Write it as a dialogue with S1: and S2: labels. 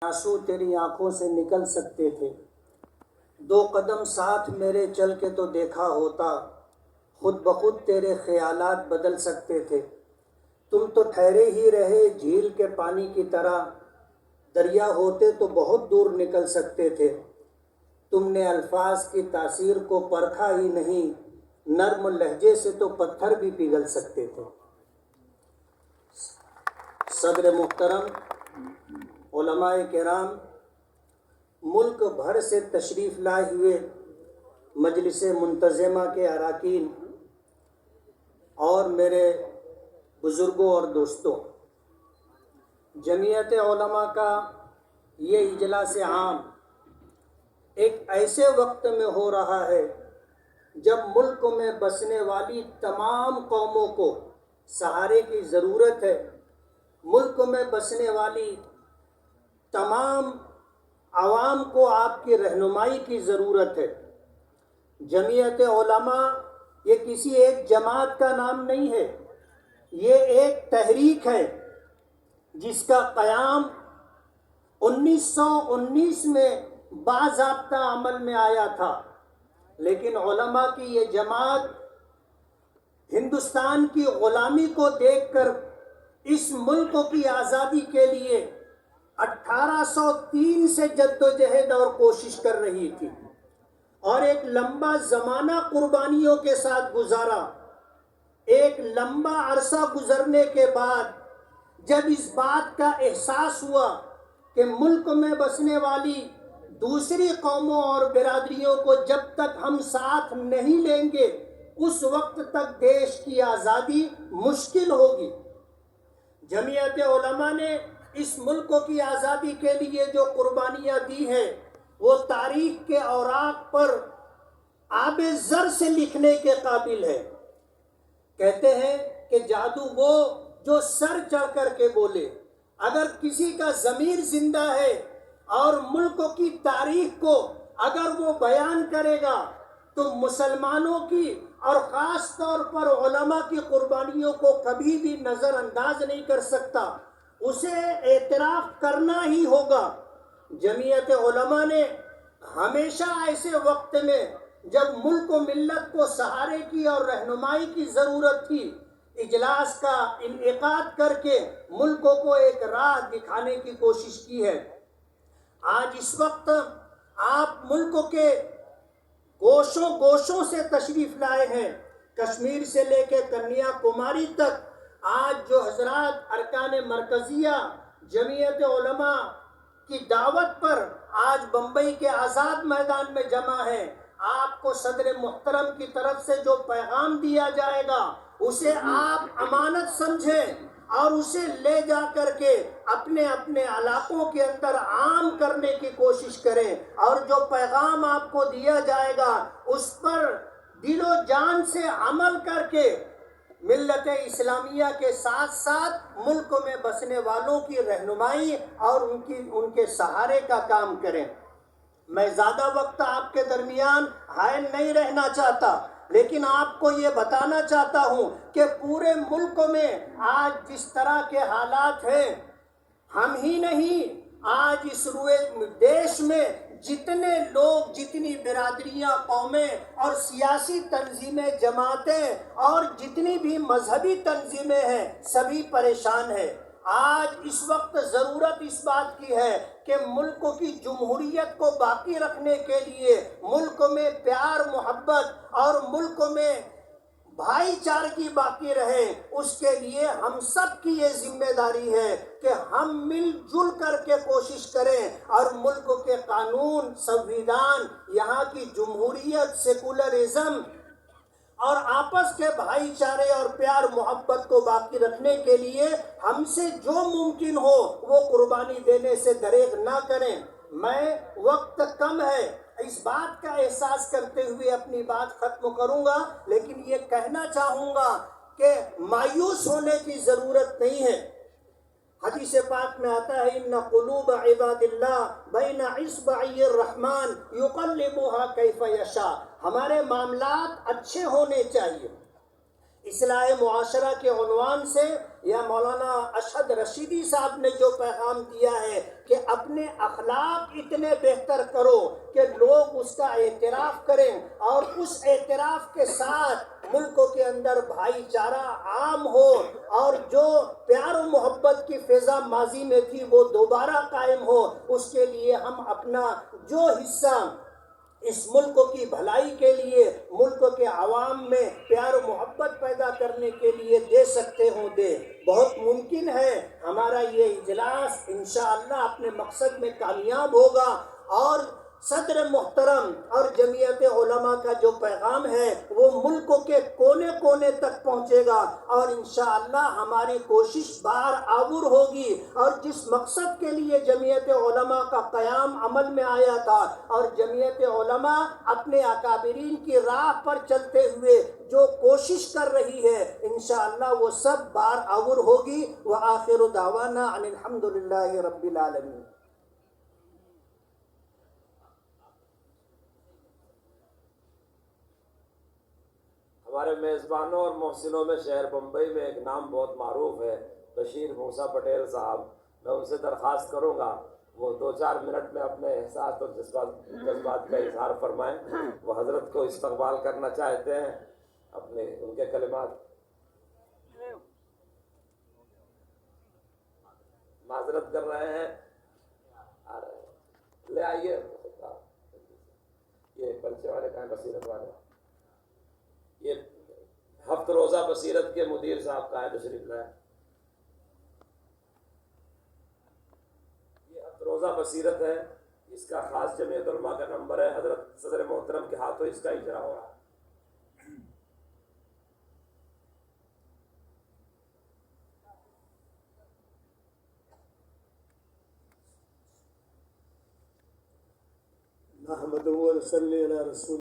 S1: آنسو تیری آنکھوں سے نکل سکتے تھے، دو قدم ساتھ میرے چل کے تو دیکھا ہوتا، خود بخود تیرے خیالات بدل سکتے تھے۔ تم تو ٹھہرے ہی رہے جھیل کے پانی کی طرح، دریا ہوتے تو بہت دور نکل سکتے تھے۔ تم نے الفاظ کی تاثیر کو پرکھا ہی نہیں، نرم لہجے سے تو پتھر بھی پگھل سکتے تھے۔ صدر محترم، علماء کرام، ملک بھر سے تشریف لائے ہوئے مجلس منتظمہ کے اراکین اور میرے بزرگوں اور دوستوں، جمعیت علماء کا یہ اجلاس عام ایک ایسے وقت میں ہو رہا ہے جب ملک میں بسنے والی تمام قوموں کو سہارے کی ضرورت ہے، ملک میں بسنے والی تمام عوام کو آپ کی رہنمائی کی ضرورت ہے۔ جمعیت علماء یہ کسی ایک جماعت کا نام نہیں ہے، یہ ایک تحریک ہے جس کا قیام 1919 میں باضابطہ عمل میں آیا تھا، لیکن علماء کی یہ جماعت ہندوستان کی غلامی کو دیکھ کر اس ملک کی آزادی کے لیے 1803 سے جدوجہد اور کوشش کر رہی تھی، اور ایک لمبا زمانہ قربانیوں کے ساتھ گزارا۔ ایک لمبا عرصہ گزرنے کے بعد جب اس بات کا احساس ہوا کہ ملک میں بسنے والی دوسری قوموں اور برادریوں کو جب تک ہم ساتھ نہیں لیں گے اس وقت تک دیش کی آزادی مشکل ہوگی۔ جمعیت علماء نے اس ملک کی آزادی کے لیے جو قربانیاں دی ہیں وہ تاریخ کے اوراق پر آب زر سے لکھنے کے قابل ہے۔ کہتے ہیں کہ جادو وہ جو سر چڑھ کر کے بولے۔ اگر کسی کا ضمیر زندہ ہے اور ملک کی تاریخ کو اگر وہ بیان کرے گا تو مسلمانوں کی اور خاص طور پر علماء کی قربانیوں کو کبھی بھی نظر انداز نہیں کر سکتا، اسے اعتراف کرنا ہی ہوگا۔ جمعیت علماء نے ہمیشہ ایسے وقت میں جب ملک و ملت کو سہارے کی اور رہنمائی کی ضرورت تھی، اجلاس کا انعقاد کر کے ملک کو ایک راہ دکھانے کی کوشش کی ہے۔ آج اس وقت آپ ملک کے گوشوں گوشوں سے تشریف لائے ہیں، کشمیر سے لے کے کنیا کماری تک۔ آج جو حضرات ارکان مرکزیہ جمعیت علماء کی دعوت پر آج بمبئی کے آزاد میدان میں جمع ہیں، آپ کو صدر محترم کی طرف سے جو پیغام دیا جائے گا اسے آپ امانت سمجھیں اور اسے لے جا کر کے اپنے اپنے علاقوں کے اندر عام کرنے کی کوشش کریں، اور جو پیغام آپ کو دیا جائے گا اس پر دل و جان سے عمل کر کے ملت اسلامیہ کے ساتھ ساتھ ملک میں بسنے والوں کی رہنمائی اور ان کے سہارے کا کام کریں۔ میں زیادہ وقت آپ کے درمیان حائل نہیں رہنا چاہتا، لیکن آپ کو یہ بتانا چاہتا ہوں کہ پورے ملک میں آج جس طرح کے حالات ہیں، ہم ہی نہیں، آج اس روئے دیش میں جتنے لوگ، جتنی برادریاں، قومیں اور سیاسی تنظیمیں، جماعتیں اور جتنی بھی مذہبی تنظیمیں ہیں، سبھی پریشان ہیں۔ آج اس وقت ضرورت اس بات کی ہے کہ ملک کی جمہوریت کو باقی رکھنے کے لیے، ملک میں پیار محبت اور ملک میں بھائی چارگی باقی رہے، اس کے لیے ہم سب کی یہ ذمہ داری ہے کہ ہم مل جل کر کے کوشش کریں اور ملک کے قانون، سنویدھان، یہاں کی جمہوریت، سیکولرزم اور آپس کے بھائی چارے اور پیار محبت کو باقی رکھنے کے لیے ہم سے جو ممکن ہو وہ قربانی دینے سے دریغ نہ کریں۔ میں وقت کم ہے، اس بات کا احساس کرتے ہوئے اپنی بات ختم کروں گا، لیکن یہ کہنا چاہوں گا کہ مایوس ہونے کی ضرورت نہیں ہے۔ حدیث پاک میں آتا ہے ان قلوب عباد اللہ بین اصبعی الرحمن یقلبها کیف یشاء۔ ہمارے معاملات اچھے ہونے چاہیے۔ اصلاح معاشرہ کے عنوان سے یا مولانا اشہد رشیدی صاحب نے جو پیغام دیا ہے کہ اپنے اخلاق اتنے بہتر کرو کہ لوگ اس کا اعتراف کریں اور اس اعتراف کے ساتھ ملکوں کے اندر بھائی چارہ عام ہو اور جو پیار و محبت کی فضا ماضی میں تھی وہ دوبارہ قائم ہو، اس کے لیے ہم اپنا جو حصہ اس ملک کی بھلائی کے لیے، ملک کے عوام میں پیار و محبت پیدا کرنے کے لیے دے سکتے ہوں دے۔ بہت ممکن ہے ہمارا یہ اجلاس انشاءاللہ اپنے مقصد میں کامیاب ہوگا اور صدر محترم اور جمعیت علماء کا جو پیغام ہے وہ ملک کے کونے کونے تک پہنچے گا، اور انشاءاللہ ہماری کوشش بار آور ہوگی، اور جس مقصد کے لیے جمعیت علماء کا قیام عمل میں آیا تھا اور جمعیت علماء اپنے اکابرین کی راہ پر چلتے ہوئے جو کوشش کر رہی ہے، انشاءاللہ وہ سب بار آور ہوگی۔ وآخر دعوانا ان الحمدللہ رب العالمین۔
S2: ہمارے میزبانوں اور محسنوں میں شہر بمبئی میں ایک نام بہت معروف ہے، بشیر موسیٰ پٹیل صاحب۔ میں ان سے درخواست کروں گا وہ 2-4 منٹ میں اپنے احساس اور جذبات کا اظہار فرمائیں۔ وہ حضرت کو استقبال کرنا چاہتے ہیں، اپنے ان کے کلمات معذرت کر رہے ہیں، لے آئیے۔ یہ پرچے والے کہاں، بصیرت والے؟ یہ ہفت روزہ بصیرت کے مدیر صاحب کا ہے، تشریف لائے۔ یہ ہفت روزہ بصیرت ہے، اس کا خاص جمعیت علماء کا نمبر ہے، حضرت صدر محترم کے ہاتھوں اس کا اجرا ہو رہا ہے۔
S1: نحمدہ و نصلی علی رسول